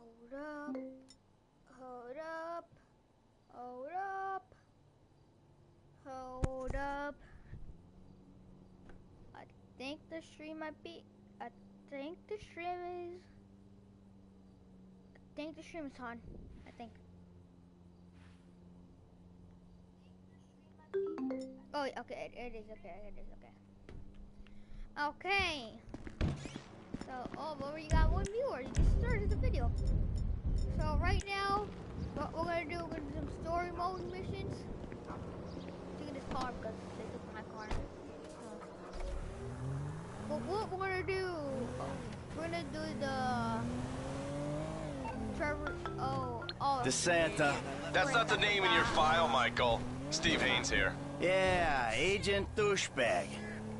Hold up. Hold up. Hold up. Hold up. I think the stream might be. I think the stream is on. I think. Oh, okay. It is okay. It is okay. Okay. So, but we got one viewer. You just started the video. So right now, what we're gonna do some story mode missions. Look at this car because they took my car. But what we're gonna do? We're gonna do the Trevor. DeSanta. That's not the name in your file, Michael. Steve Haynes here. Yeah, Agent Douchebag.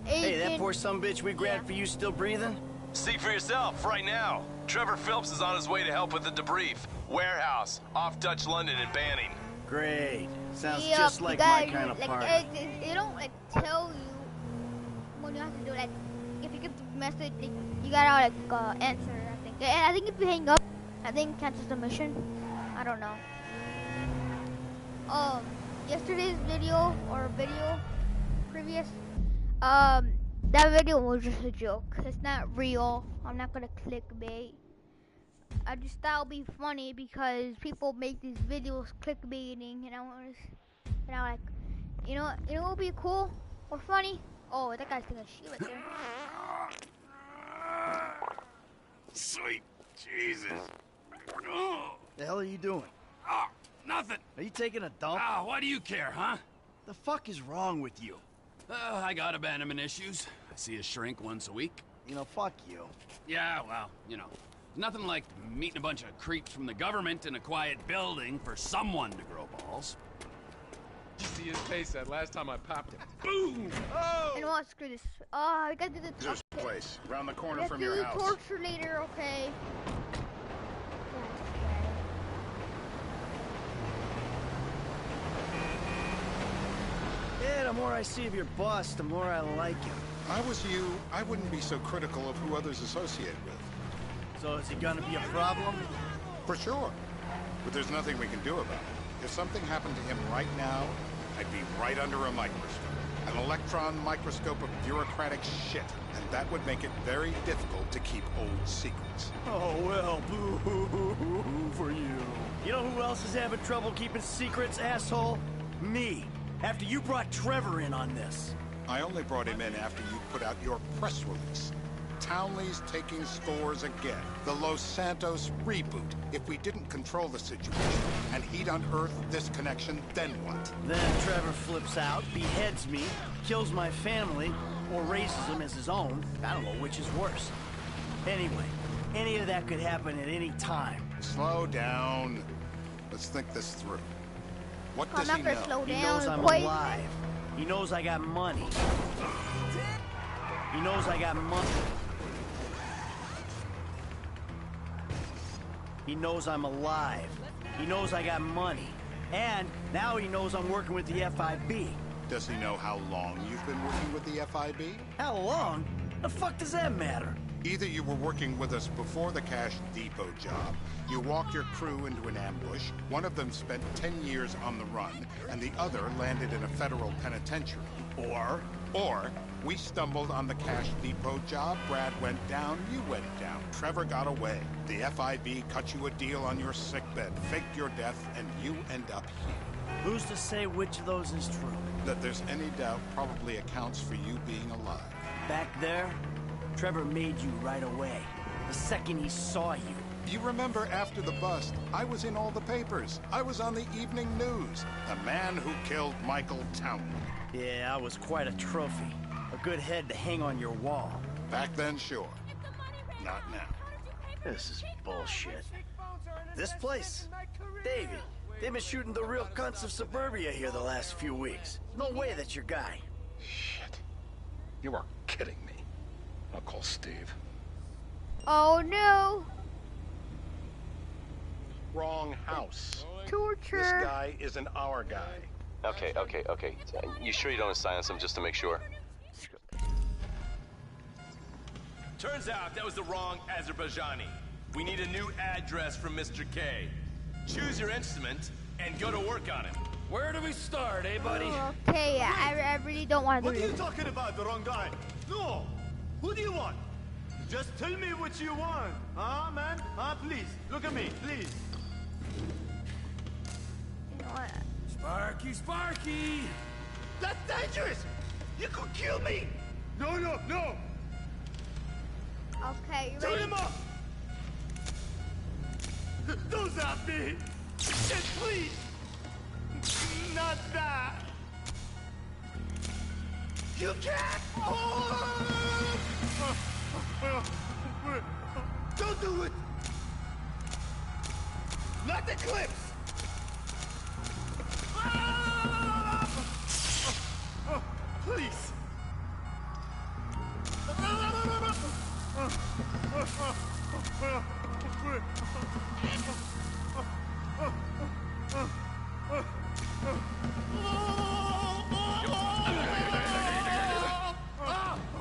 Hey, that poor sumbitch we grabbed for you still breathing? See for yourself right now. Trevor Phillips is on his way to help with the debrief. Warehouse, off Dutch London and Banning. Great. Sounds just like my kind of party. They don't like tell you when you have to do that. If you get the message, you gotta like answer. I think. And I think if you hang up, I think it cancels the mission. I don't know. Yesterday's video previous, that video was just a joke. It's not real. I'm not gonna clickbait. I just thought it'd be funny because people make these videos clickbaiting, and I like, you know what would be cool or funny? Oh, that guy's taking a shit right there. Sweet Jesus. The hell are you doing? Oh, nothing. Are you taking a dump? Ah, why do you care, huh? The fuck is wrong with you? I got abandonment issues. I see a shrink once a week. You know, fuck you. Yeah, well, you know, nothing like meeting a bunch of creeps from the government in a quiet building for someone to grow balls. You see his face that last time I popped him. Boom! Oh! And what? Screw this. I gotta do the this place, around the corner from your house. Torture later, okay. Yeah, the more I see of your boss, the more I like him. If I was you, I wouldn't be so critical of who others associate with. So is he gonna be a problem? For sure. But there's nothing we can do about it. If something happened to him right now, I'd be right under a microscope. An electron microscope of bureaucratic shit. And that would make it very difficult to keep old secrets. Oh, well, boo-hoo-hoo-hoo for you. You know who else is having trouble keeping secrets, asshole? Me. After you brought Trevor in on this. I only brought him in after you put out your press release. Townley's taking scores again. The Los Santos reboot. If we didn't control the situation and he'd unearthed this connection, then what? Then Trevor flips out, beheads me, kills my family, or raises them as his own. I don't know which is worse. Anyway, any of that could happen at any time. Slow down. Let's think this through. What does he know? He knows I'm alive. He knows I got money. He knows I got money. He knows I'm alive. He knows I got money. And now he knows I'm working with the FIB. Does he know how long you've been working with the FIB? How long? The fuck does that matter? Either you were working with us before the Cash Depot job, you walked your crew into an ambush, one of them spent 10 years on the run, and the other landed in a federal penitentiary. Or we stumbled on the Cash Depot job, Brad went down, you went down, Trevor got away. The FIB cut you a deal on your sickbed, faked your death, and you end up here. Who's to say which of those is true? That there's any doubt probably accounts for you being alive. Back there, Trevor made you right away. The second he saw you. You remember after the bust, I was in all the papers. I was on the evening news. The man who killed Michael Townley. Yeah, I was quite a trophy. A good head to hang on your wall. Back then, sure. Not now. This is bullshit. This place? David, they've been shooting the real cunts of suburbia here the last few weeks. No way that's your guy. Shit. You are kidding me. I'll call Steve. Oh no! Wrong house. Torture. This guy isn't our guy. Okay. You sure you don't silence him just to make sure? Turns out that was the wrong Azerbaijani. We need a new address from Mr. K. Choose your instrument and go to work on it. Where do we start, eh, buddy? Okay, yeah, I really don't want to What do are you this. talking about? The wrong guy. No. Who do you want? Just tell me what you want. Huh, man? Huh? Please. Look at me, please. You know what? Sparky, Sparky! That's dangerous. You could kill me. No, no, no. Okay, you Turn ready? him off. Don't zap me. Yes, please. Not that. You can't. Don't do it. Not the clips. Please.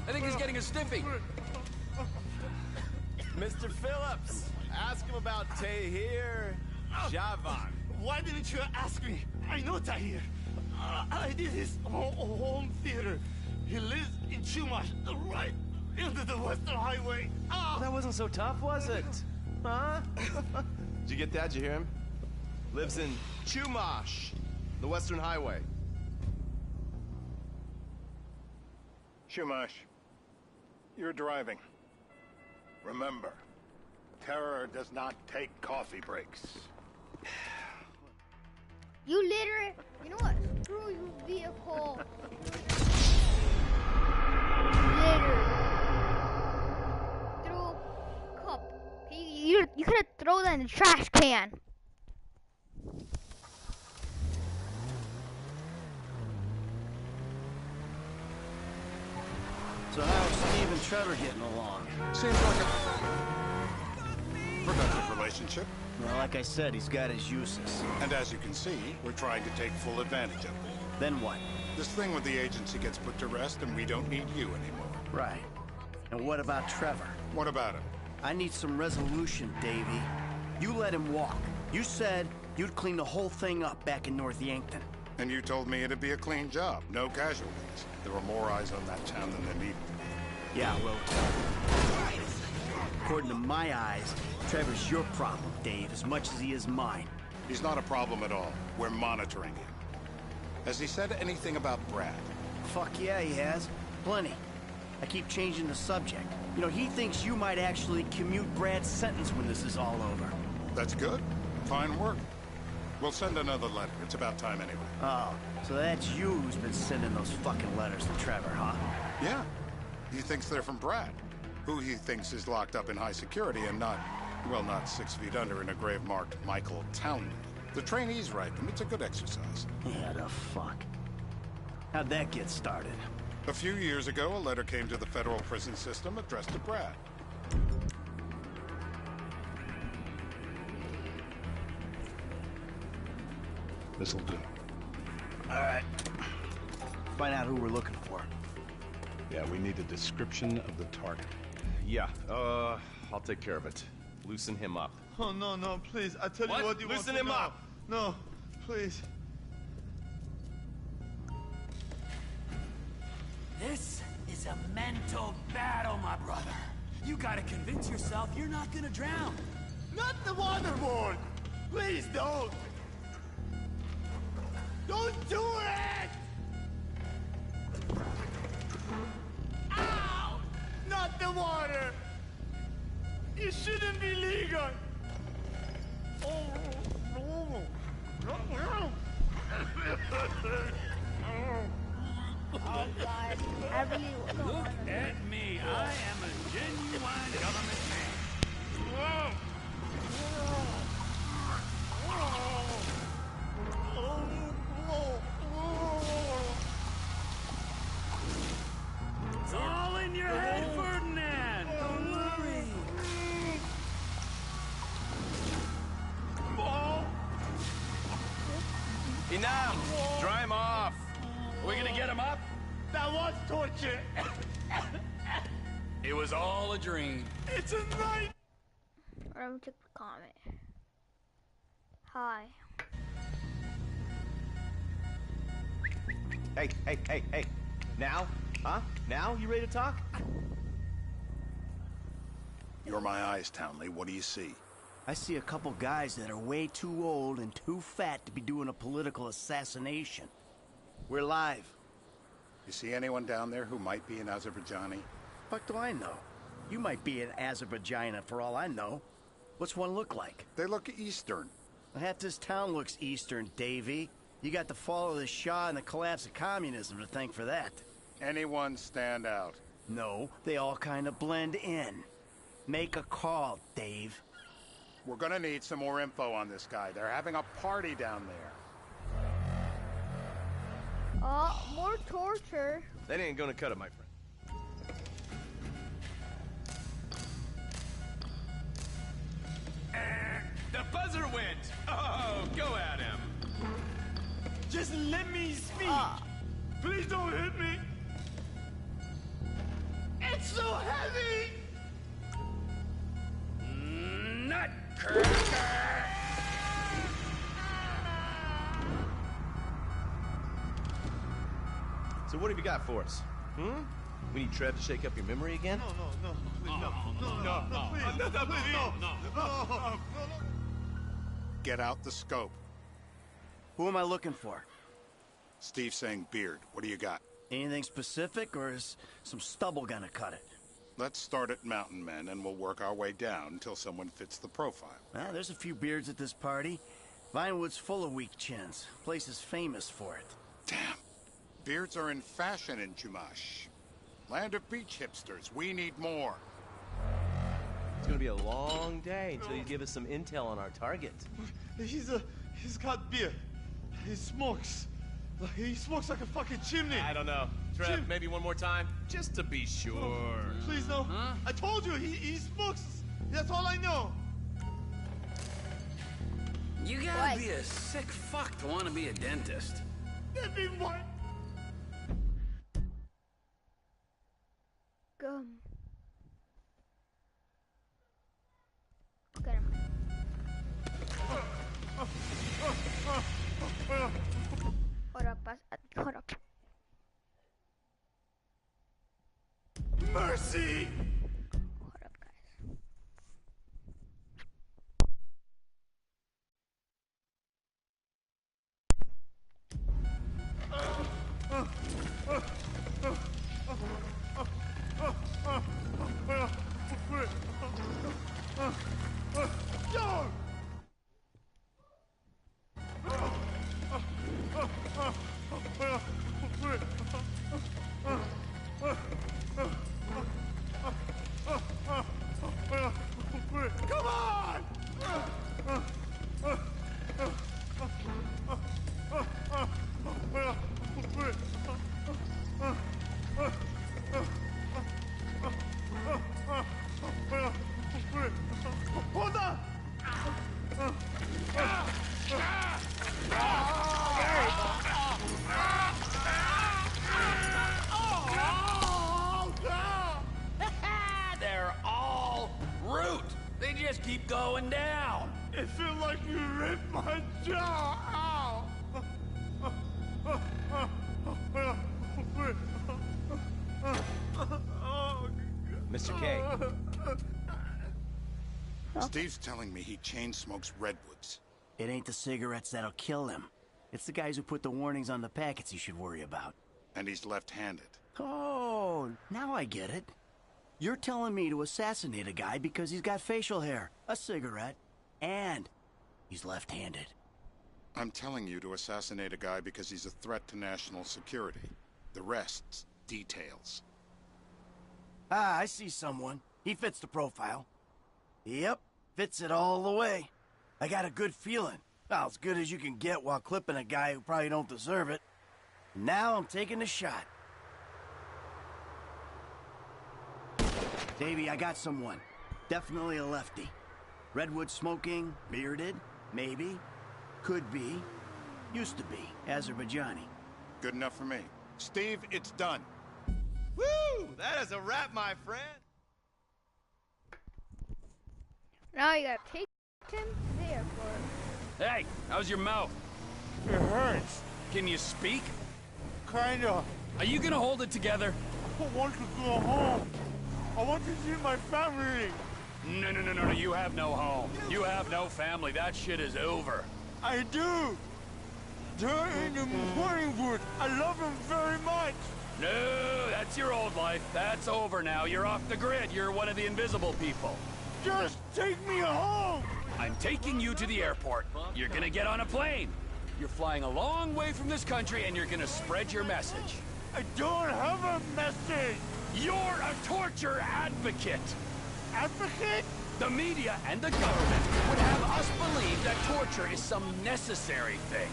I think he's getting a stiffy. Mr. Phillips, ask him about Tahir Javan. Why didn't you ask me? I know Tahir. I did his home theater. He lives in Chumash, right into the Western Highway. That wasn't so tough, was it? Huh? Did you get that? Did you hear him? Lives in Chumash, the Western Highway. Shumash, you're driving. Remember, terror does not take coffee breaks. You literally, you know what? Screw you, vehicle. Literally. Throw cup. You could have thrown that in the trash can. So how's Steve and Trevor getting along? Seems like a productive relationship. Well, like I said, he's got his uses. And as you can see, we're trying to take full advantage of it. Then what? This thing with the agency gets put to rest and we don't need you anymore. Right. And what about Trevor? What about him? I need some resolution, Davey. You let him walk. You said you'd clean the whole thing up back in North Yankton. And you told me it'd be a clean job, no casualties. There were more eyes on that town than there needed. Yeah, well, according to my eyes, Trevor's your problem, Dave, as much as he is mine. He's not a problem at all. We're monitoring him. Has he said anything about Brad? Fuck yeah, he has. Plenty. I keep changing the subject. You know, he thinks you might actually commute Brad's sentence when this is all over. That's good. Fine work. We'll send another letter. It's about time anyway. Oh, so that's you who's been sending those fucking letters to Trevor, huh? Yeah. He thinks they're from Brad, who he thinks is locked up in high security and not, well, not 6 feet under in a grave marked Michael Townley. The trainees write them. It's a good exercise. Yeah, the fuck. How'd that get started? A few years ago, a letter came to the federal prison system addressed to Brad. This'll do. All right. Find out who we're looking for. Yeah, we need a description of the target. Yeah, I'll take care of it. Loosen him up. Oh, no, no, please. I tell What? you what you Loosen want to him know. up. No, please. This is a mental battle, my brother. You gotta convince yourself you're not gonna drown. Not the waterboard. Please don't. Don't do it. Ow! Not the water. It shouldn't be legal. Oh, no. Oh God, I really don't Look want to. at me. I am a genuine government man. It's all in your head, Ferdinand. Don't worry. Enough! Dry him off! Are we gonna get him up? That was torture. It was all a dream. It's a night. Let me check the comment. Hi. Hey. Now? Huh? Now? You ready to talk? You're my eyes, Townley. What do you see? I see a couple guys that are way too old and too fat to be doing a political assassination. We're live. You see anyone down there who might be an Azerbaijani? Fuck do I know? You might be an Azerbaijani for all I know. What's one look like? They look Eastern. Half this town looks Eastern, Davy. You got the fall of the Shah and the collapse of communism to thank for that. Anyone stand out? No, they all kind of blend in. Make a call, Dave. We're gonna need some more info on this guy. They're having a party down there. Oh, more torture. That ain't gonna cut it, my friend. The buzzer went! Oh, go at him! Just let me speak. Please don't hit me. It's so heavy. Nutcracker! So what have you got for us? We need Trev to shake up your memory again? No, please, no. Get out the scope. Who am I looking for? Steve's saying beard. What do you got? Anything specific, or is some stubble gonna cut it? Let's start at Mountain Men, and we'll work our way down until someone fits the profile. There's a few beards at this party. Vinewood's full of weak chins. Place is famous for it. Damn. Beards are in fashion in Chumash. Land of beach hipsters. We need more. It's gonna be a long day until you give us some intel on our target. He's got beer. He smokes. He smokes like a fucking chimney. I don't know. Trev, maybe one more time? Just to be sure. Please, no. Huh? I told you, he smokes. That's all I know. You gotta be a sick fuck to want to be a dentist. That'd be what? Gum. Get him. Hold up. Mercy! Hold up, guys. Yo! Come on! Hold on! They're all root. They just keep going down. It feels like you ripped my jaw out! Mr. K, Steve's telling me he chain smokes redwoods. It ain't the cigarettes that'll kill him. It's the guys who put the warnings on the packets you should worry about. And he's left-handed. Oh, now I get it. You're telling me to assassinate a guy because he's got facial hair, a cigarette, and he's left-handed. I'm telling you to assassinate a guy because he's a threat to national security. The rest's details. Ah, I see someone. He fits the profile. Yep, fits it all the way. I got a good feeling. Well, as good as you can get while clipping a guy who probably don't deserve it. Now I'm taking the shot. Davey, I got someone. Definitely a lefty. Redwood smoking, bearded, maybe. Could be. Used to be. Azerbaijani. Good enough for me. Steve, it's done. woo! That is a wrap, my friend. Now you gotta take him to the airport. Hey, how's your mouth? It hurts. Can you speak? Kinda. Are you gonna hold it together? I want to go home. I want to see my family. No, you have no home. You have no family. That shit is over. I do. They're in the morning booth. I love them very much. No, that's your old life. That's over now. You're off the grid. You're one of the invisible people. Just take me home. I'm taking you to the airport. You're gonna get on a plane. You're flying a long way from this country and you're gonna spread your message. I don't have a message. You're a torture advocate. Advocate? The media and the government would have us believe that torture is some necessary thing.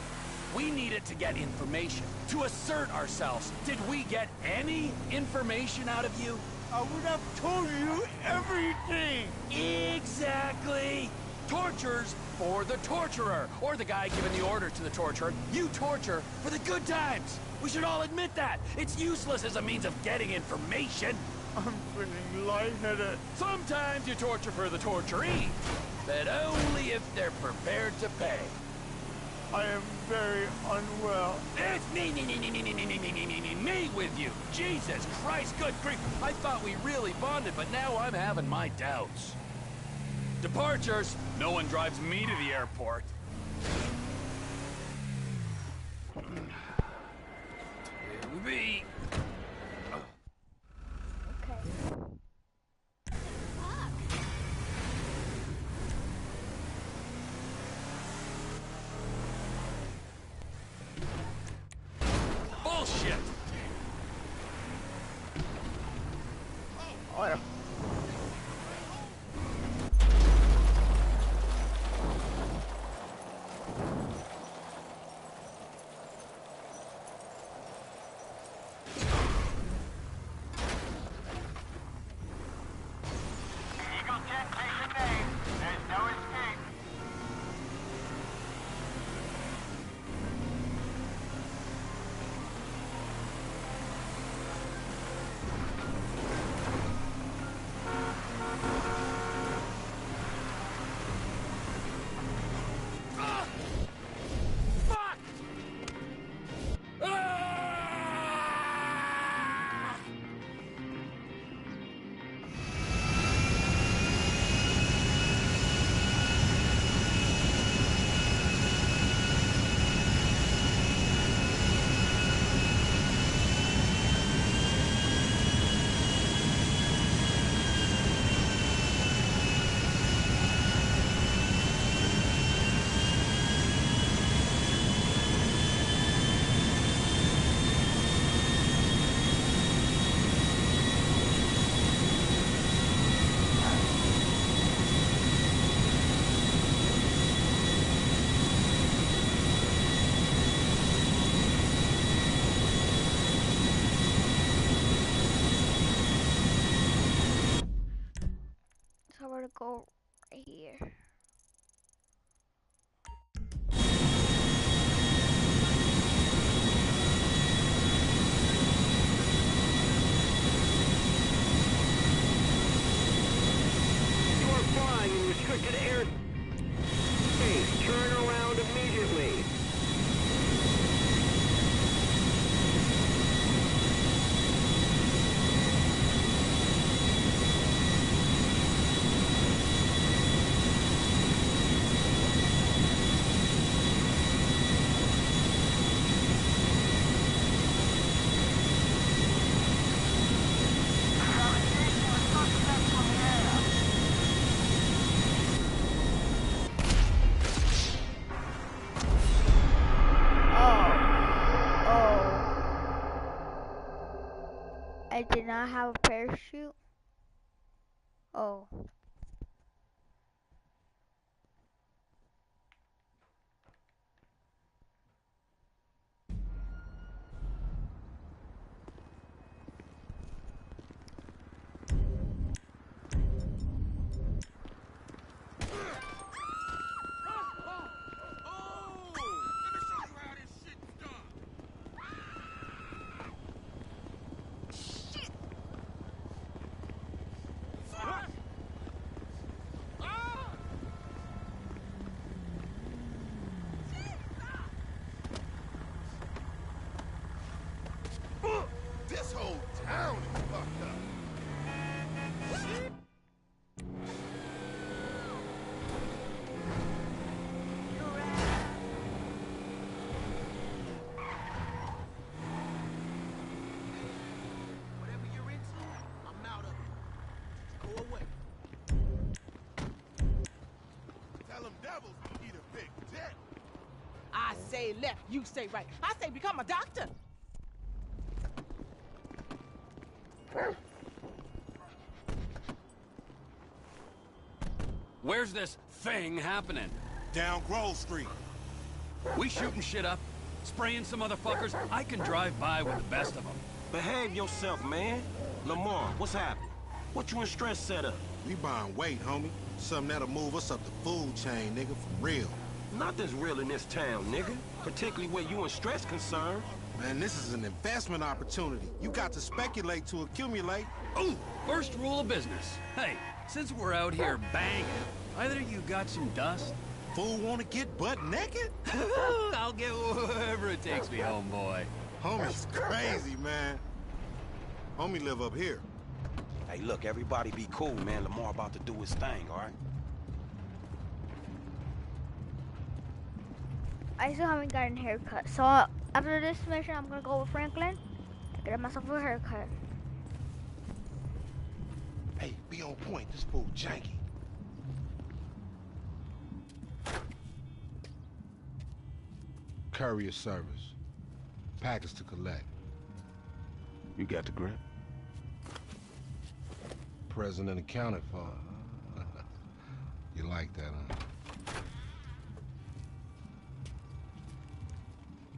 We need it to get information, to assert ourselves. Did we get any information out of you? I would have told you everything. Exactly. Torture's for the torturer, or the guy giving the order to the torturer. You torture for the good times. We should all admit that. It's useless as a means of getting information. I'm feeling lightheaded. Sometimes you torture for the torturee, but only if they're prepared to pay. I am very unwell. It's me with you. Jesus Christ, good grief. I thought we really bonded, but now I'm having my doubts. Departures. No one drives me to the airport. It'll be... Bullshit! Oh, yeah. So we're gonna go right here. You are flying in restricted air space. Turn around immediately. I did not have a parachute. Oh. rebels need a big dick. I say left, you say right. I say become a doctor. Where's this thing happening? Down Grove Street. We shooting shit up? Spraying some motherfuckers? I can drive by with the best of them. Behave yourself, man. Lamar, what's happening? What you and Stress set up? We buying weight, homie. Something that'll move us up the food chain, nigga, for real. Nothing's real in this town, nigga. Particularly where you and Stress concerned. Man, this is an investment opportunity. You got to speculate to accumulate. Ooh, first rule of business. Hey, since we're out here banging, either you got some dust? Fool wanna get butt naked? I'll get wherever it takes me, homeboy. Homie's crazy, man. Homie live up here. Hey, look, everybody be cool, man. Lamar about to do his thing, all right? I still haven't gotten a haircut, so after this mission, I'm gonna go with Franklin and get myself a haircut. Hey, be on point. This fool janky. Courier service. Package to collect. You got the grip? Present and accounted for. You like that, huh?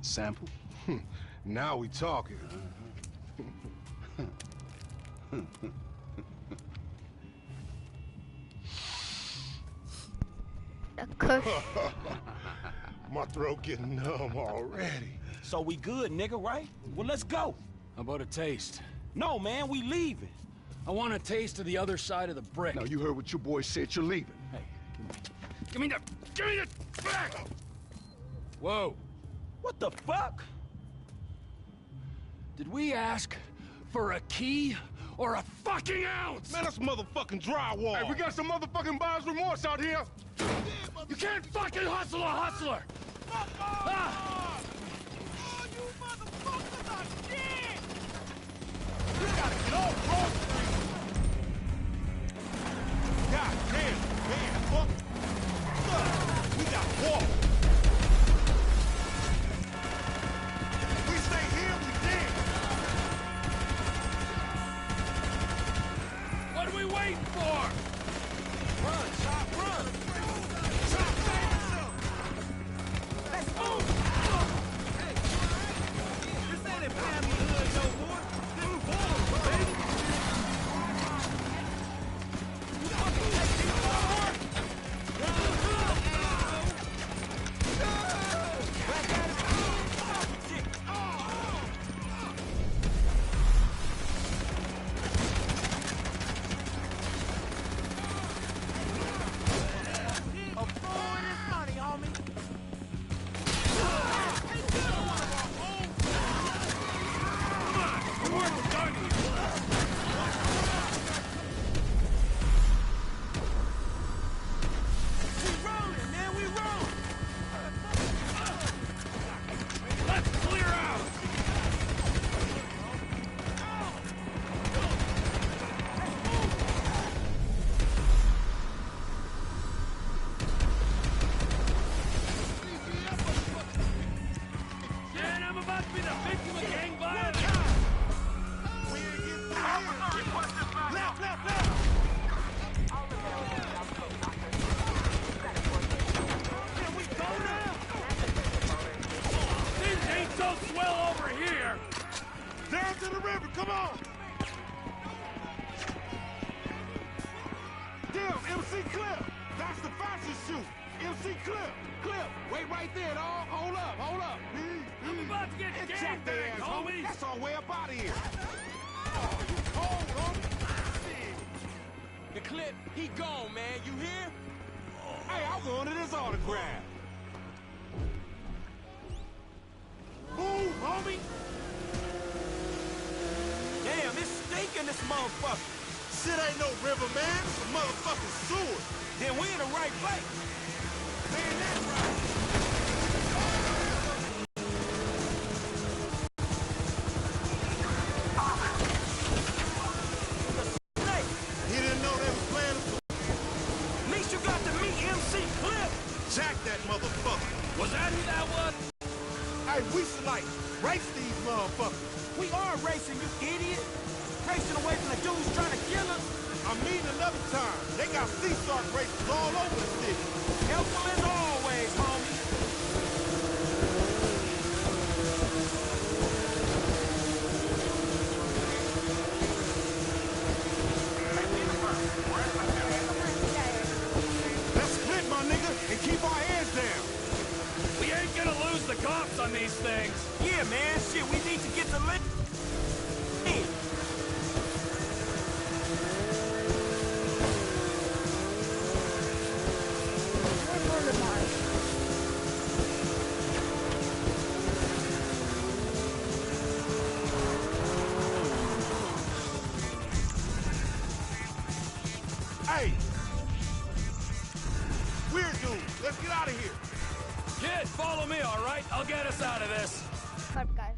Sample? Now we talking. A cush. My throat getting numb already. So we good, nigga, right? Well, let's go. How about a taste? No, man, we leaving. I want a taste of the other side of the brick. Now, you heard what your boy said. You're leaving. Hey, give me the back! Whoa. What the fuck? Did we ask for a key or a fucking ounce? Man, that's motherfucking drywall. Hey, we got some motherfucking buyer's remorse out here. You can't fucking hustle a hustler! Ah! Oh, you motherfuckers are dead! We gotta get off Grove Street. God damn, man, fuck. Look, we got walk. If we stay here, we dead. What are we waiting for? Run, Chop, run! Chop, save yourself! Let's move! Hey, this ain't a family hood no more. This boys, baby! You fucking take these forward! Back at it! Shit! A fool in his money, homie. We rolling, man, we rolling! Let's clear out! Man, I'm about to be the victim of gang violence! We ain't getting through here. Left, left, left! Can we go now? Things ain't so swell over here! Down to the river, come on. Damn, MC Clip. That's the fascist shoot. MC Clip. Clip. Wait right there, dog. Hold up, hold up. I'm about to get Check gang their banged, ass, homie. homies! That's our way up out of here. Oh, you cold, homie. The Clip, he gone, man, you hear? Hey, I wanted his autograph. Move, homie. Damn, it's stinking this motherfucker. Shit ain't no river, man. It's a motherfucking sewer. Then we in the right place. Man, that's right. Snake, He didn't know they was playing. at least you got to meet MC Clip. Jack that motherfucker. Was that who that was? Hey, we should like race these motherfuckers. We are racing, you idiot. Racing away from the dudes trying to kill us. I mean another time. They got sea shark races all over the city. Helpful as always, homie. Let's split, my nigga, and keep our heads down. We ain't gonna lose the cops on these things. Yeah, man, shit, we need to get to live. Hey! Weird dude, let's get out of here. Kid, follow me, all right? I'll get us out of this. Cut, guys.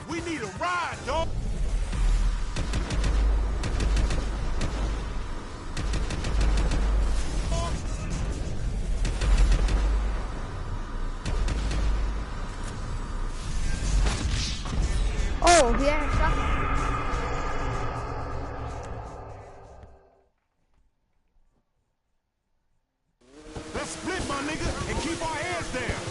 We need a ride, dog. Oh, yeah, stop. Let's split, my nigga, and keep our heads down.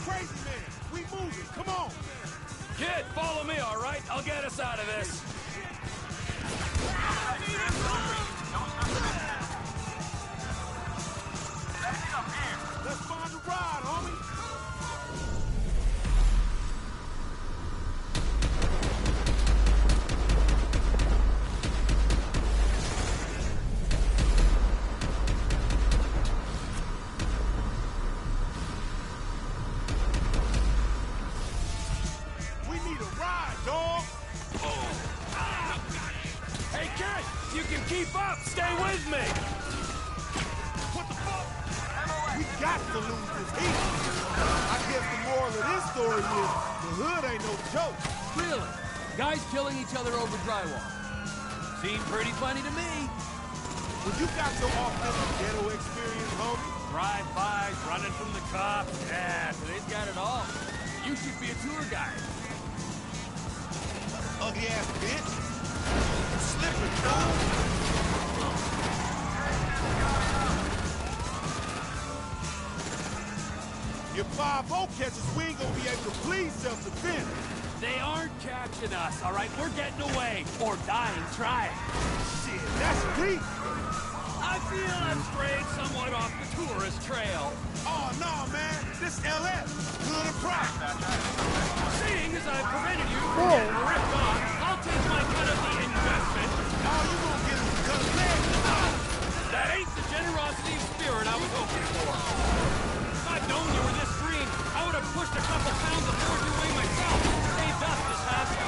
Crazy man, we moving, come on. Kid, follow me, all right? I'll get us out of this. Let's find a ride, homie. We need a ride, dog. Hey, kid, you can keep up. Stay with me. What the fuck? We got to lose this heat. I guess the moral of this story is the hood ain't no joke. Really? Guys killing each other over drywall. Seemed pretty funny to me. When you got your authentic ghetto experience, homie, Drive-bys, running from the cops. Yeah, today's got it all. You should be a tour guide. ugly ass bitch. You slipping, fool. If 5-0 catches, we ain't gonna be able to please self-defense. They aren't catching us, all right? We're getting away or dying trying. Shit, that's deep. I feel I've strayed somewhat off the tourist trail. Oh, no, man. This LS. Good and proud. Seeing as I've prevented you from getting ripped off, I'll take my cut of the investment. All you gonna get is a cut of leg. That ain't the generosity of spirit I was hoping for. If I'd known you were this green, I would have pushed a couple pounds of fortune away myself. Saved us this hassle.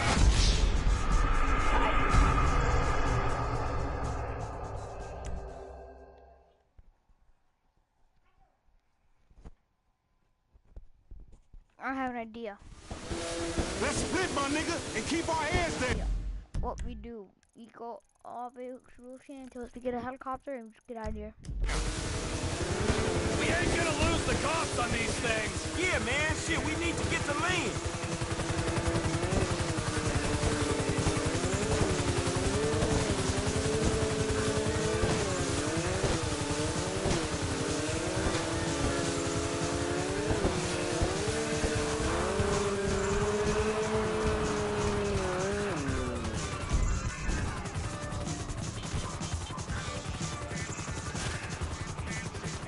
I have an idea. Let's split, my nigga, and keep our heads down. What we do, we go all the way to Ocean until we get a helicopter and just get out of here. We ain't gonna lose the cops on these things. Yeah, man, shit, we need to get to lean.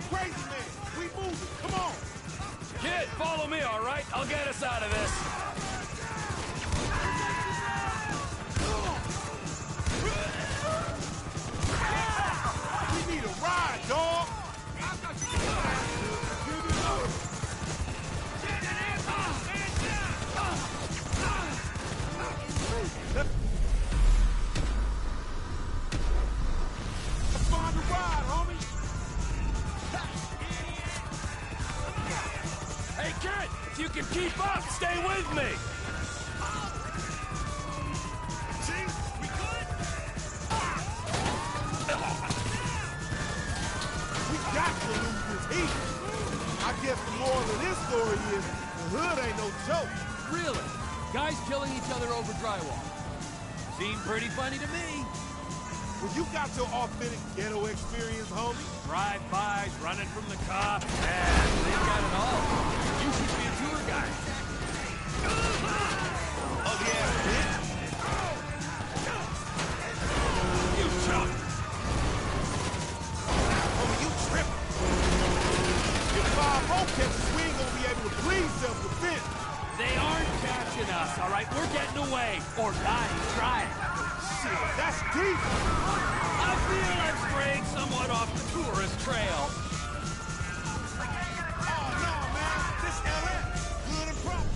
Crazy man, we moving. Come on. Kid, follow me, all right? I'll get us out of this. We need a ride, dog. Let's find a ride, homie. Hey, kid, if you can keep up, stay with me. See? We good? We got to lose this heat. I guess the moral of this story is the hood ain't no joke. Really? Guys killing each other over drywall. Seemed pretty funny to me. Well, you got your authentic ghetto experience, homie. Drive-bys, running from the cops. Man, they've got it all. You should be a tour guide. Ugly ass bitch. You chump. Homie, you tripping. If 5-0 catches, we ain't gonna be able to bleed self-defense. They aren't catching us, all right? We're getting away, or dying trying. Shit, that's deep. I feel I've strayed somewhat off the tourist trail. Oh, no, man. This LA. Good and proper.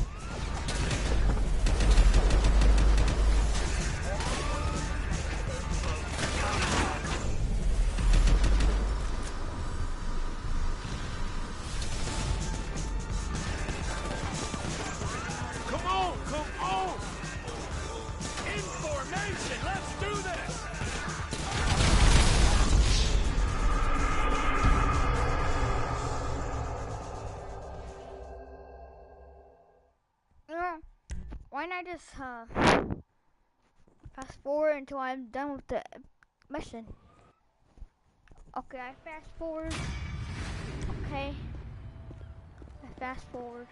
Come on, come on. In formation, let's do this! Why not just fast forward until I'm done with the mission? Okay, I fast forward. Okay, I fast forward.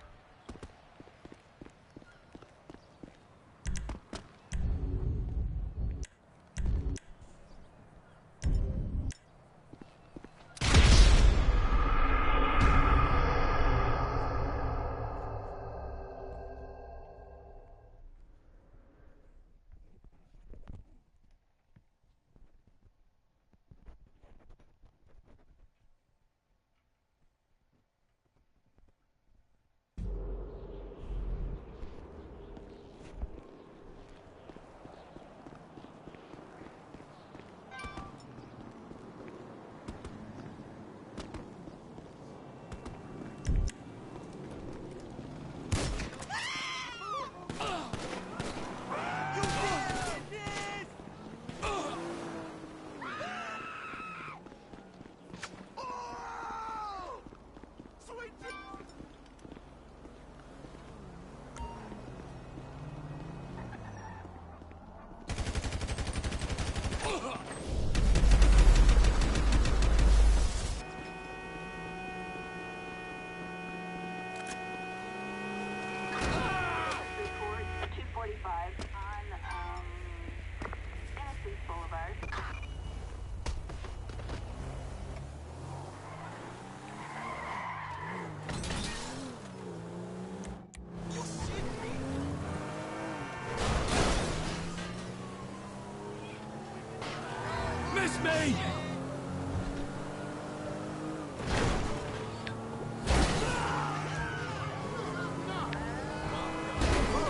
Miss me!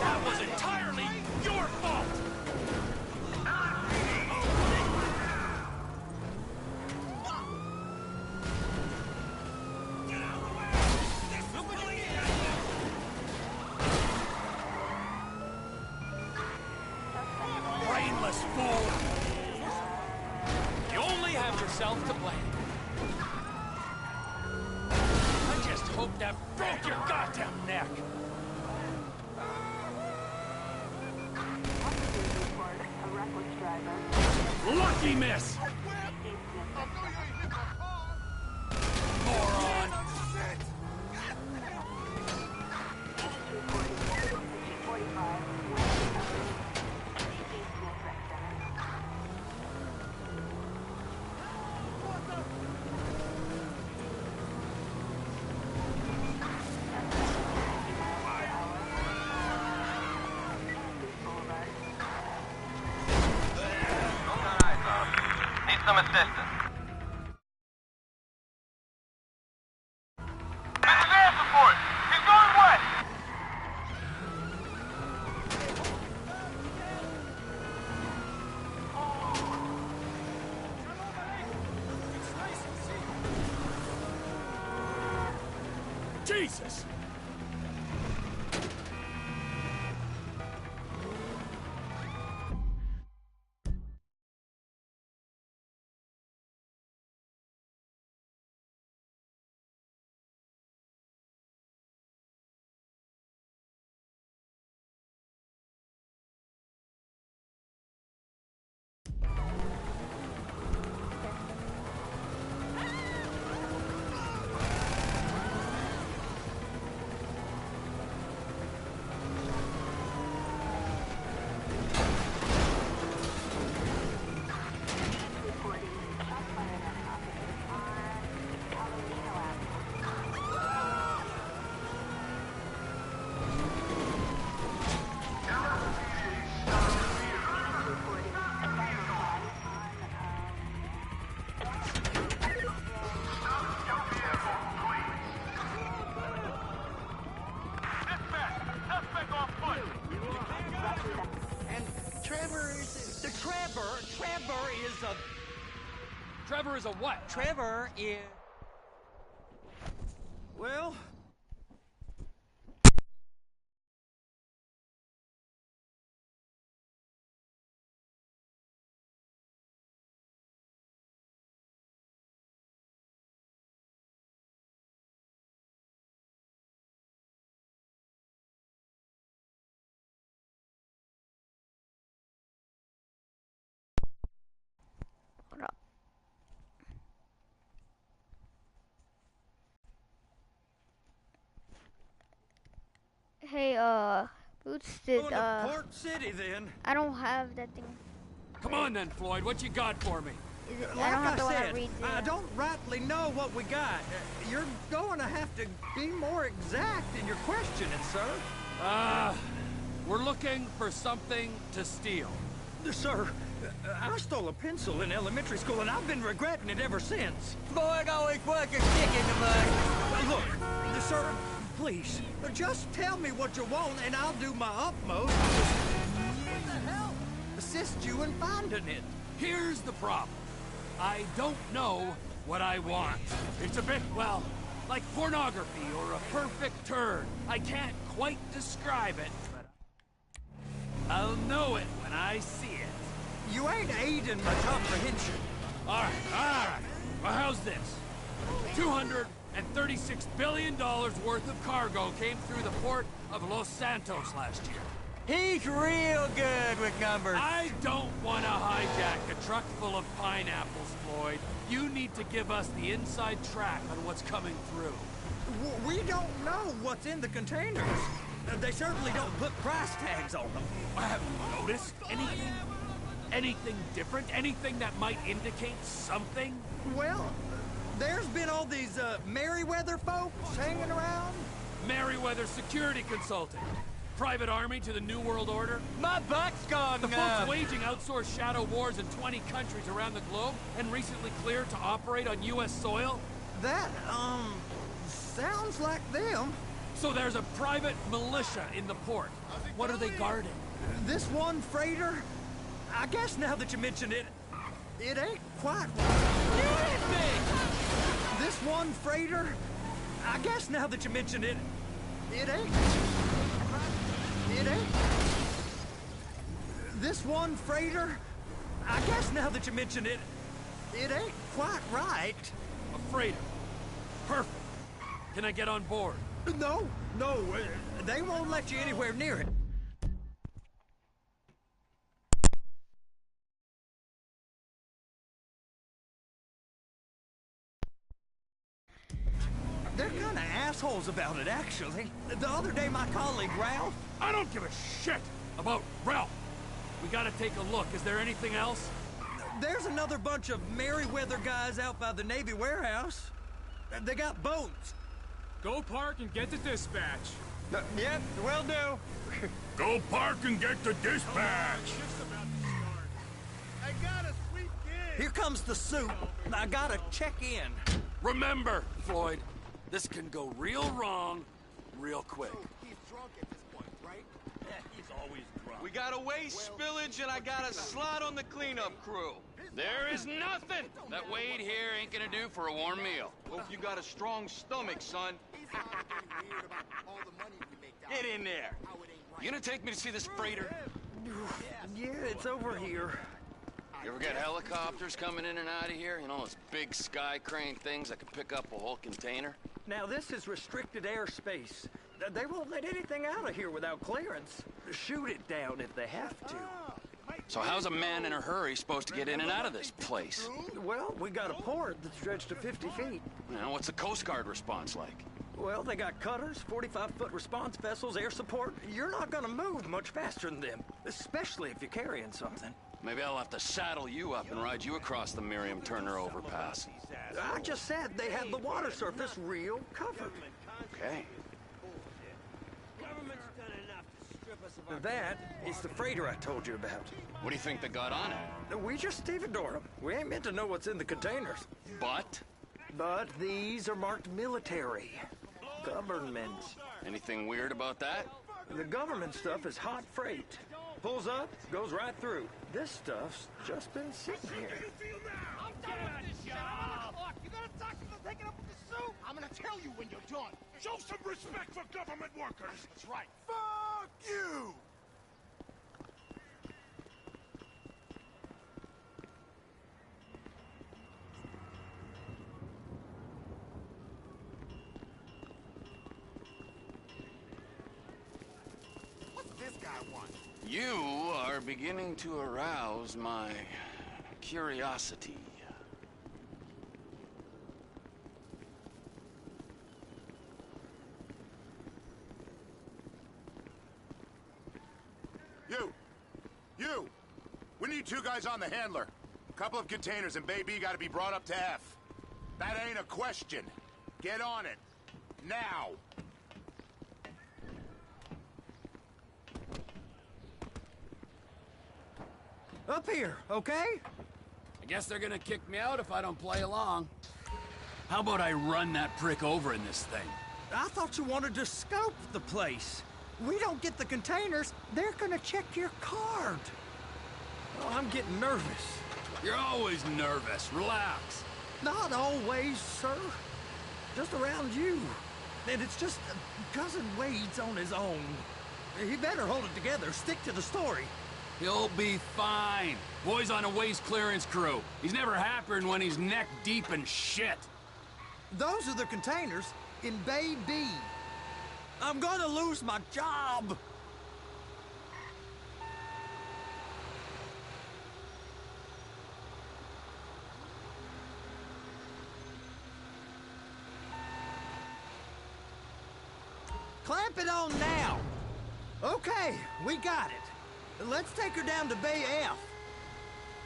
That was entirely your fault! yourself to blame. I just hope that broke your goddamn neck. Lucky miss! Moron! Need some assistance. This is air support. He's going west. Jesus! Trevor is a what? Trevor is... Well... Hey, Boots did, Going to Port City, then. I don't have that thing. Come on then, Floyd. What you got for me? Is it, Like I don't have I the one I said, read. I don't rightly know what we got. You're going to have to be more exact in your questioning, sir. We're looking for something to steal. Sir, I stole a pencil in elementary school, and I've been regretting it ever since. Boy, always work a stick in the mud. Look, sir, please, just tell me what you want, and I'll do my utmost to assist you in finding it. Here's the problem. I don't know what I want. It's a bit, well, like pornography or a perfect turn. I can't quite describe it, but I'll know it when I see it. You ain't aiding my comprehension. All right. Well, how's this? $236 billion worth of cargo came through the port of Los Santos last year. He's real good with numbers. I don't want to hijack a truck full of pineapples, Floyd. You need to give us the inside track on what's coming through. We don't know what's in the containers. They certainly don't put price tags on them. Have you noticed anything? Anything different? Anything that might indicate something? Well, there's been all these Merryweather folks hanging around. Merryweather Security Consulting. Private army to the New World Order. My butt's gone. The folks waging outsourced shadow wars in 20 countries around the globe and recently cleared to operate on U.S. soil. That, sounds like them. So there's a private militia in the port. What are they guarding? This one freighter, I guess now that you mention it, it ain't quite This one freighter, I guess now that you mention it, it ain't. This one freighter, I guess now that you mention it, It ain't quite right. A freighter. Perfect. Can I get on board? No, they won't let you anywhere near it. They're kind of assholes about it, actually. The other day, my colleague, Ralph... I don't give a shit about Ralph. We gotta take a look. Is there anything else? There's another bunch of Merryweather guys out by the Navy warehouse. They got boats. Go park and get the dispatch. Yep, will do. Go park and get the dispatch. I got a sweet gig. Here comes the soup. I gotta check in. Remember, Floyd, this can go real wrong real quick. He's drunk at this point, right? Yeah, he's always drunk. We got a waste spillage and I got a slot on the cleanup crew. There is nothing that Wade here ain't gonna do for a warm meal. Hope you got a strong stomach, son. Get in there. You gonna take me to see this freighter? Yeah, it's over here. You ever get helicopters coming in and out of here? You know, those big sky crane things that can pick up a whole container? Now, this is restricted airspace. They won't let anything out of here without clearance. Shoot it down if they have to. So how's a man in a hurry supposed to get in and out of this place? Well, we got a port that stretched to 50 feet. You know, what's the Coast Guard response like? Well, they got cutters, 45-foot response vessels, air support. You're not gonna move much faster than them, especially if you're carrying something. Maybe I'll have to saddle you up and ride you across the Miriam Turner overpass. I just said they have the water surface real covered. Okay. That is the freighter I told you about. What do you think they got on it? We just stevedore them. We ain't meant to know what's in the containers. But these are marked military. Government. Anything weird about that? The government stuff is hot freight. Pulls up, goes right through. This stuff's just been sitting here. I'm done with this job. You gotta talk to them taking up with the soup. I'm gonna tell you when you're done. Show some respect for government workers. That's right. Fuck you! What's this guy want? You are beginning to arouse my curiosity. You! We need 2 guys on the handler. A couple of containers and Baby gotta be brought up to F. That ain't a question. Get on it. Now! Up here, okay? I guess they're gonna kick me out if I don't play along. How about I run that prick over in this thing? I thought you wanted to scope the place. We don't get the containers, they're gonna check your card. Oh, I'm getting nervous. You're always nervous. Relax. Not always, sir. Just around you. And it's just Cousin Wade's on his own. He better hold it together, stick to the story. He'll be fine. Boy's on a waste clearance crew. He's never happier than when he's neck deep in shit. Those are the containers in Bay B. I'm gonna lose my job. Clamp it on now. Okay, we got it. Let's take her down to Bay F.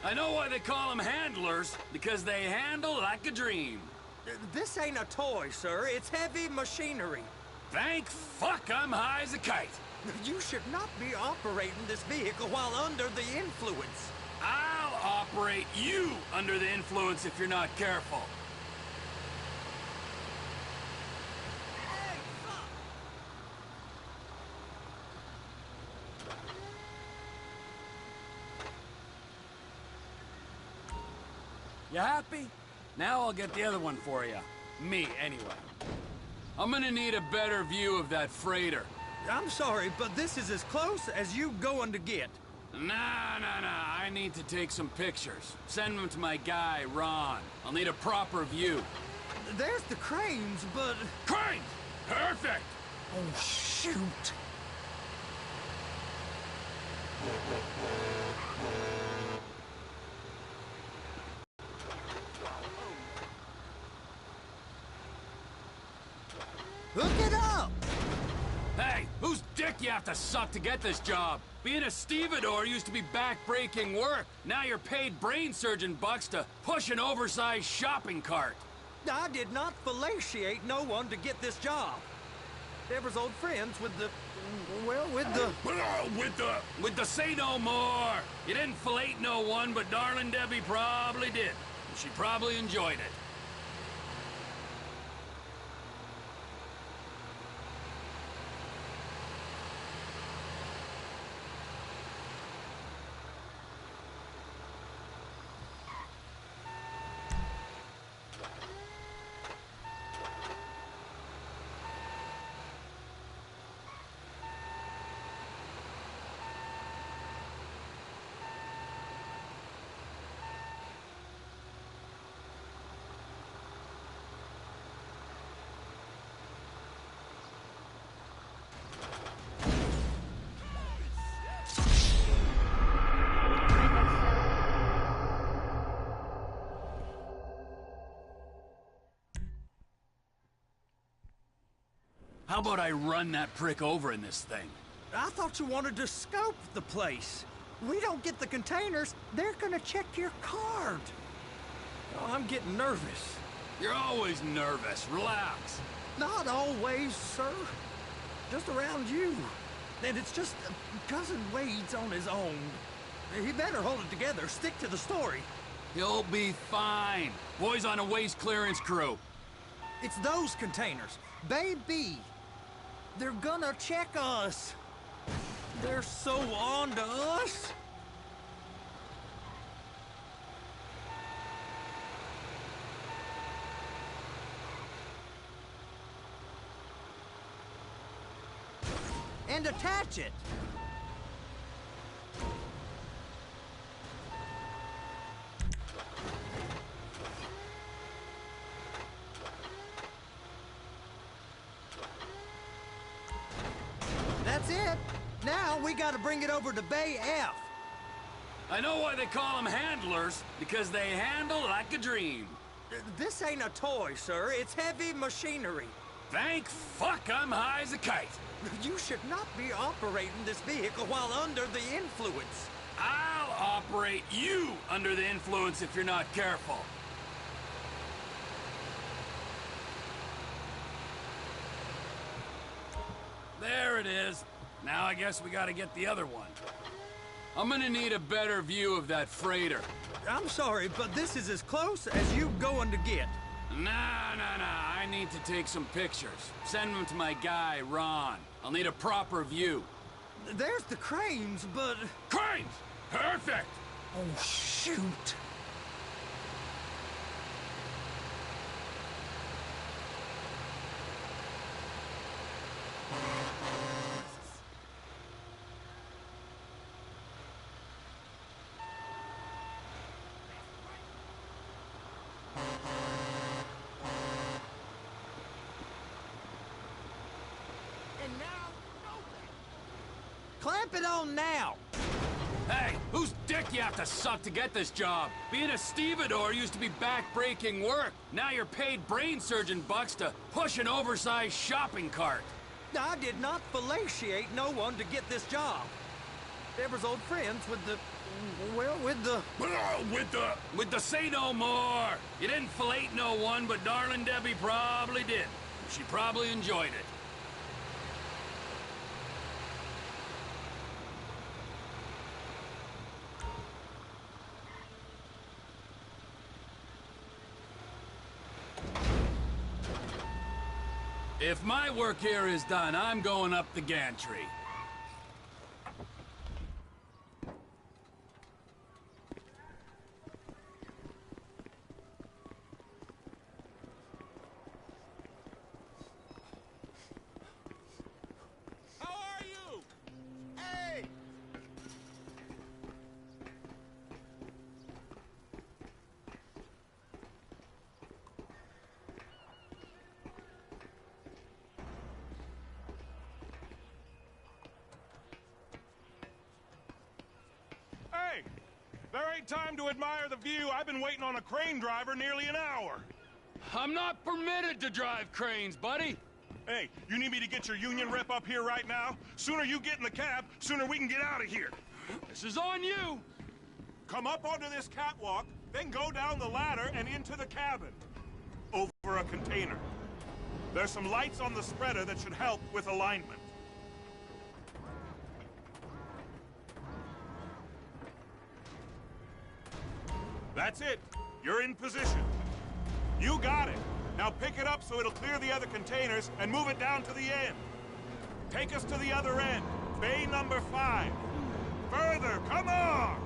I know why they call them handlers, because they handle like a dream. This ain't a toy, sir. It's heavy machinery. Thank fuck I'm high as a kite. You should not be operating this vehicle while under the influence. I'll operate you under the influence if you're not careful. You happy? Now I'll get the other one for you. Me, anyway. I'm gonna need a better view of that freighter. I'm sorry, but this is as close as you going to get. Nah. I need to take some pictures. Send them to my guy, Ron. I'll need a proper view. There's the cranes, but... Cranes! Perfect! Oh, shoot. Hook it up! Hey, whose dick you have to suck to get this job? Being a stevedore used to be back-breaking work. Now you're paid brain surgeon bucks to push an oversized shopping cart. I did not fellatiate no one to get this job. Deborah's old friends with the... well, with the... With the say no more. You didn't fillet no one, but darling Debbie probably did. She probably enjoyed it. How about I run that prick over in this thing? I thought you wanted to scope the place. We don't get the containers, they're gonna check your card. Oh, I'm getting nervous. You're always nervous. Relax. Not always, sir. Just around you. And it's just Cousin Wade's on his own. He better hold it together, stick to the story. He'll be fine. Boys on a waste clearance crew. It's those containers. Baby. They're gonna check us. They're so on to us. And attach it. That's it. Now we gotta bring it over to Bay F. I know why they call them handlers, because they handle like a dream. This ain't a toy, sir. It's heavy machinery. Thank fuck I'm high as a kite. You should not be operating this vehicle while under the influence. I'll operate you under the influence if you're not careful. There it is. Now I guess we gotta get the other one. I'm gonna need a better view of that freighter. I'm sorry, but this is as close as you going to get. Nah. I need to take some pictures. Send them to my guy, Ron. I'll need a proper view. There's the cranes, but... Cranes! Perfect! Oh, shoot. Clamp it on now! Hey, whose dick you have to suck to get this job? Being a stevedore used to be back-breaking work. Now you're paid brain surgeon bucks to push an oversized shopping cart. I did not fellatiate no one to get this job. Deborah's old friends with the... well, with the... With the say no more. You didn't fillet no one, but darling Debbie probably did. She probably enjoyed it. If my work here is done, I'm going up the gantry. How are you? Hey! There ain't time to admire the view. I've been waiting on a crane driver nearly an hour. I'm not permitted to drive cranes, buddy. Hey, you need me to get your union rep up here right now? Sooner you get in the cab, sooner we can get out of here. This is on you. Come up onto this catwalk, then go down the ladder and into the cabin. Over a container. There's some lights on the spreader that should help with alignment. That's it. You're in position. You got it. Now pick it up so it'll clear the other containers and move it down to the end. Take us to the other end. Bay number 5. Further, come on!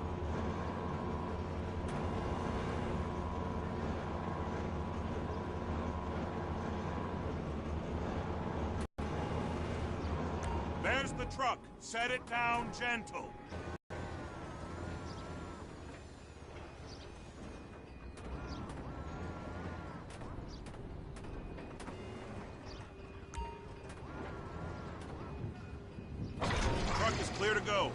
There's the truck. Set it down gentle. Truck is clear to go.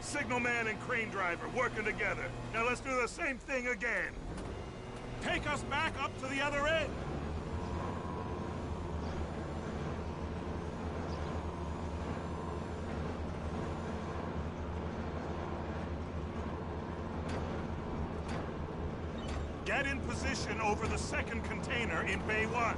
Signalman and crane driver working together. Now let's do the same thing again. Take us back up to the other end. Get in position over the second container in Bay 1.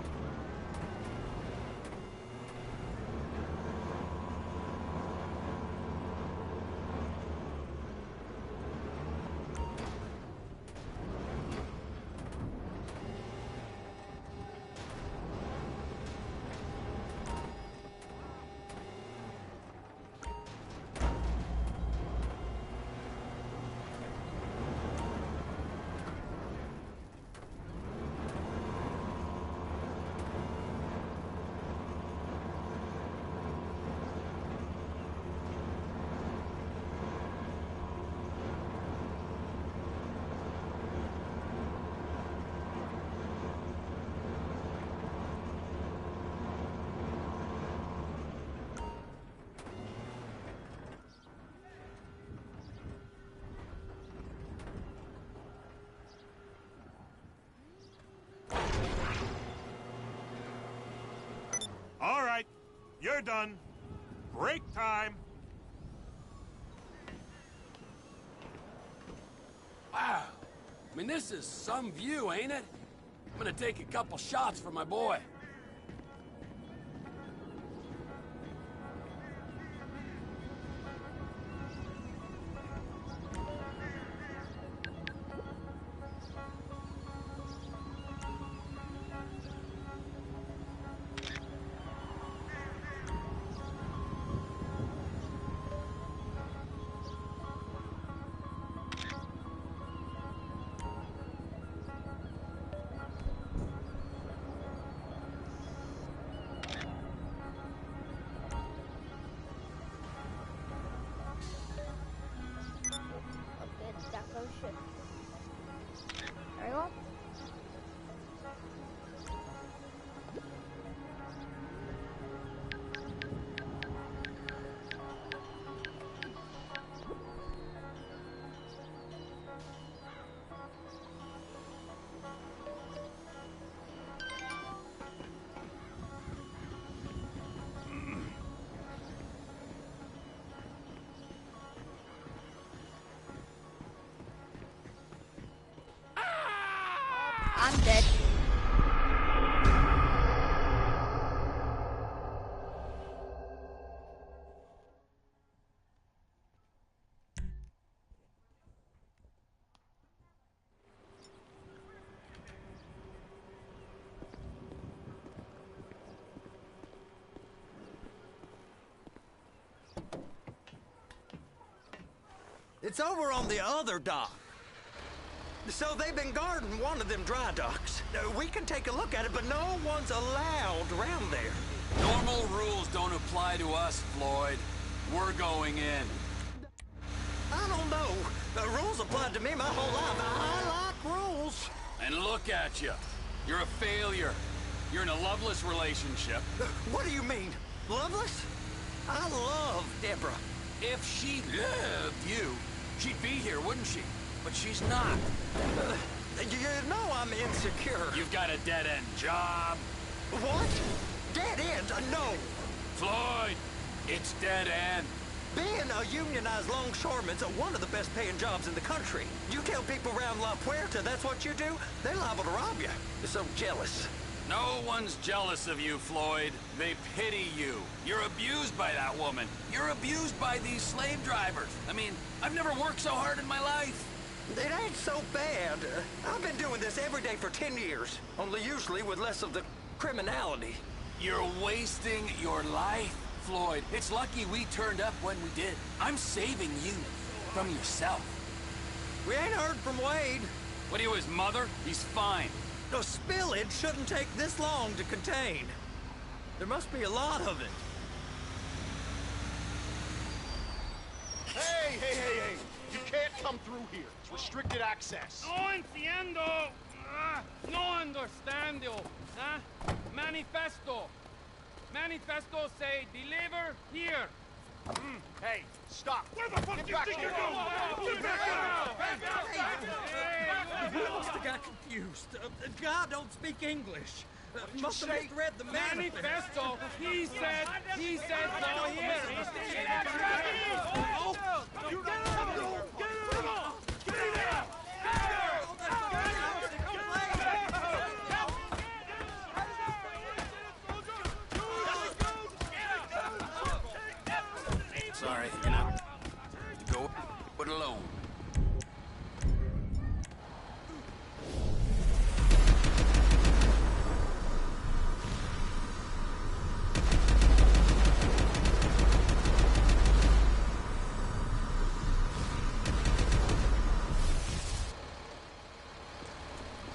All right, you're done. Break time. Wow. I mean, this is some view, ain't it? I'm gonna take a couple shots for my boy. There you go. I'm dead. It's over on the other dock. So they've been guarding one of them dry docks. We can take a look at it, but no one's allowed around there. Normal rules don't apply to us, Floyd. We're going in. I don't know. The rules applied to me my whole life. I like rules. And look at you. You're a failure. You're in a loveless relationship. What do you mean? Loveless? I love Deborah. If she loved you, She'd be here, wouldn't she? But she's not. You know I'm insecure. You've got a dead-end job. What? Dead end? No. Floyd, it's dead end. Being a unionized longshoreman's one of the best paying jobs in the country. You tell people around La Puerta that's what you do, they're liable to rob you. They're so jealous. No one's jealous of you, Floyd. They pity you. You're abused by that woman. You're abused by these slave drivers. I mean, I've never worked so hard in my life. It ain't so bad. I've been doing this every day for 10 years, only usually with less of the criminality. You're wasting your life, Floyd. It's lucky we turned up when we did. I'm saving you from yourself. We ain't heard from Wade. What are you, his mother? He's fine. The spillage shouldn't take this long to contain. There must be a lot of it. Hey! You can't come through here. It's restricted access. No entiendo. No understando. Manifesto. Manifesto say deliver here. Hey, stop. Where the fuck do you think you're going? You must have got confused. God don't speak English. Must have misread the manifesto. He said no here. Sorry, go it alone.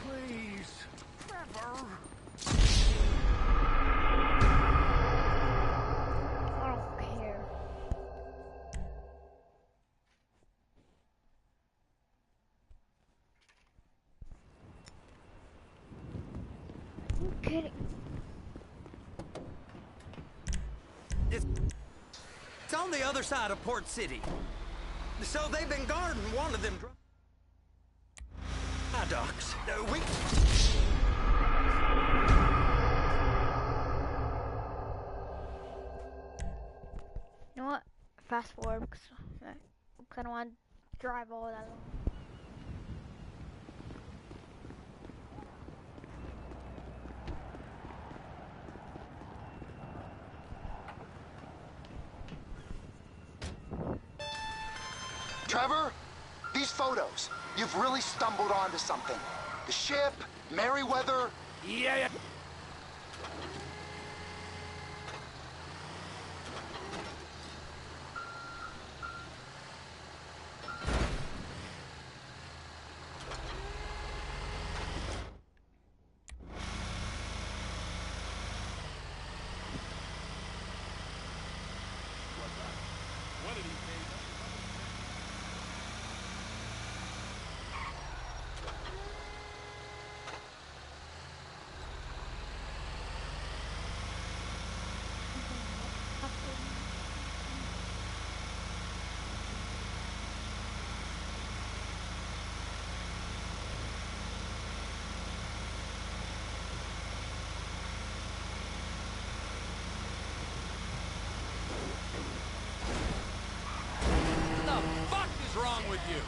Please, Trevor. I don't care. You kidding? It's on the other side of Port City. So they've been guarding one of them dry docks. We... You know what? Fast forward because I kind of want to drive all that long. Trevor, these photos. You've really stumbled onto something. The ship, Merryweather. Yeah. What's wrong with you?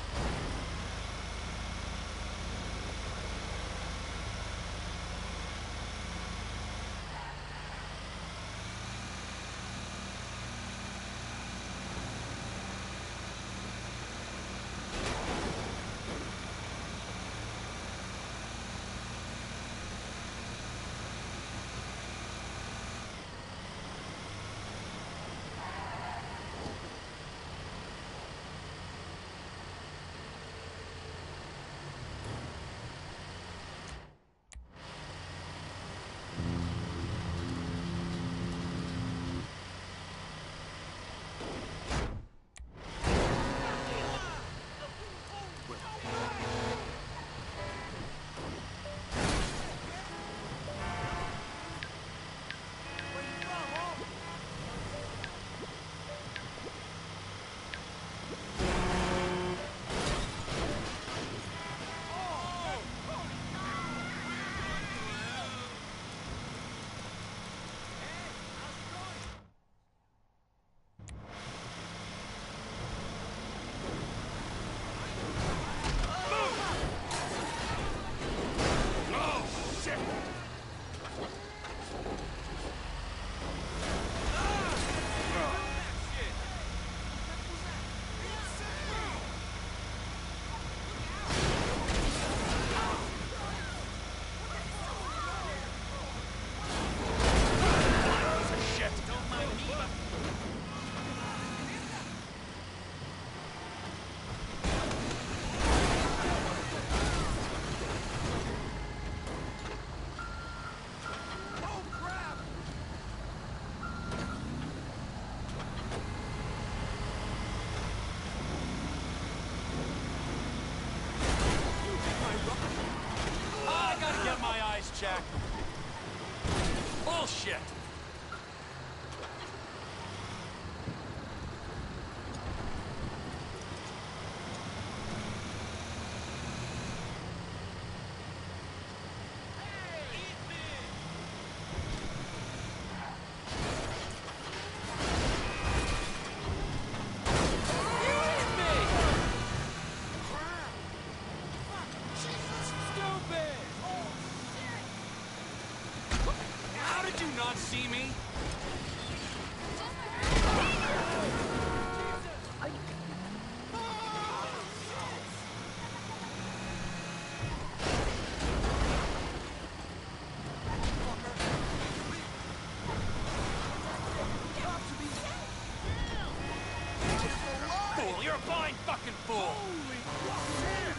You're a fine fucking fool! Holy shit!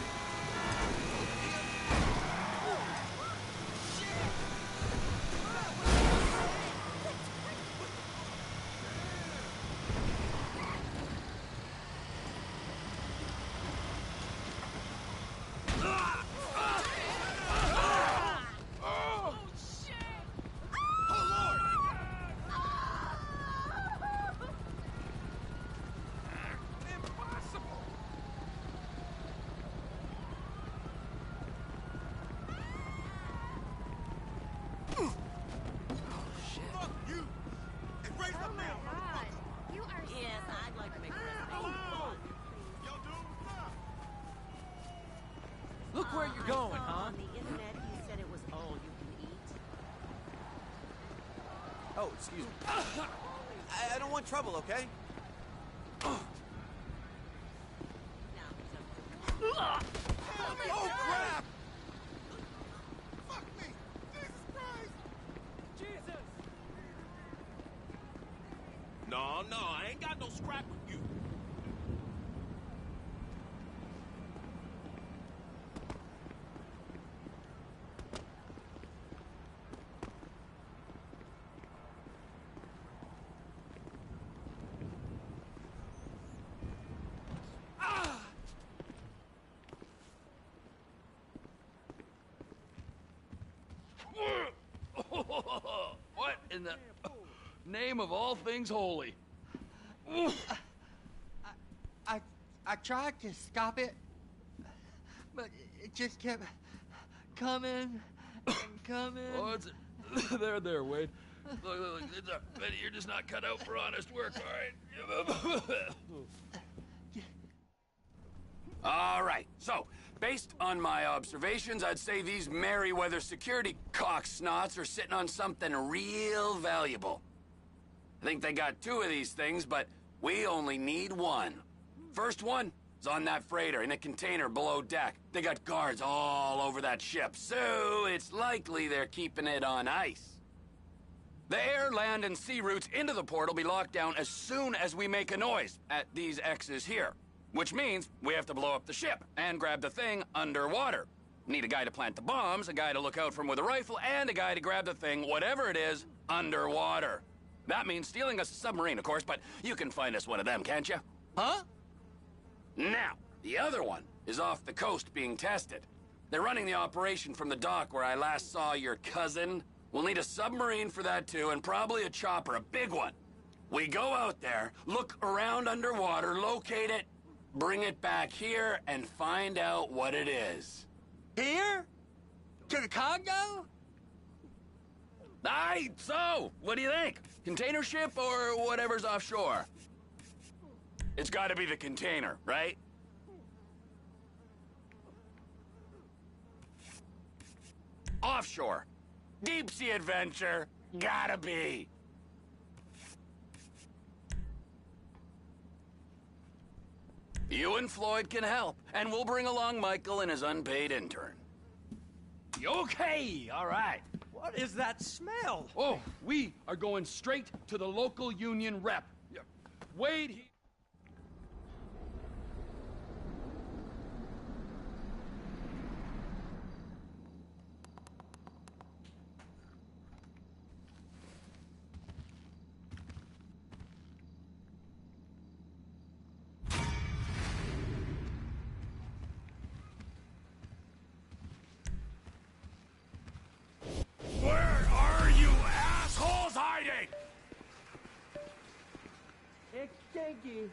Look where you're going, huh? On the internet, he said it was all you can eat. Oh, excuse me. I don't want trouble, okay? Oh, crap! Fuck me! Jesus Christ! Jesus! No, I ain't got no scrap with you. What in the name of all things holy? I tried to stop it, but it just kept coming and coming. Oh, it's there, Wade. Look, Betty, you're just not cut out for honest work, all right? All right, so, based on my observations, I'd say these Merryweather security cocksnots are sitting on something real valuable. I think they got 2 of these things, but we only need 1. First one is on that freighter in a container below deck. They got guards all over that ship, so it's likely they're keeping it on ice. The air, land, and sea routes into the port will be locked down as soon as we make a noise at these X's here. Which means we have to blow up the ship and grab the thing underwater. Need a guy to plant the bombs, a guy to look out for 'em with a rifle, and a guy to grab the thing, whatever it is, underwater. That means stealing us a submarine, of course, but you can find us one of them, can't you? Huh? Now, the other one is off the coast being tested. They're running the operation from the dock where I last saw your cousin. We'll need a submarine for that too, and probably a chopper, a big one. We go out there, look around underwater, locate it, bring it back here, and find out what it is. Here? To the Congo? Aye, so, what do you think? Container ship or whatever's offshore? It's gotta be the container, right? Offshore. Deep sea adventure. Gotta be. You and Floyd can help, and we'll bring along Michael and his unpaid intern. Okay, all right. What is that smell? Oh, we are going straight to the local union rep. Wade, he... Where are you assholes hiding? It's stinky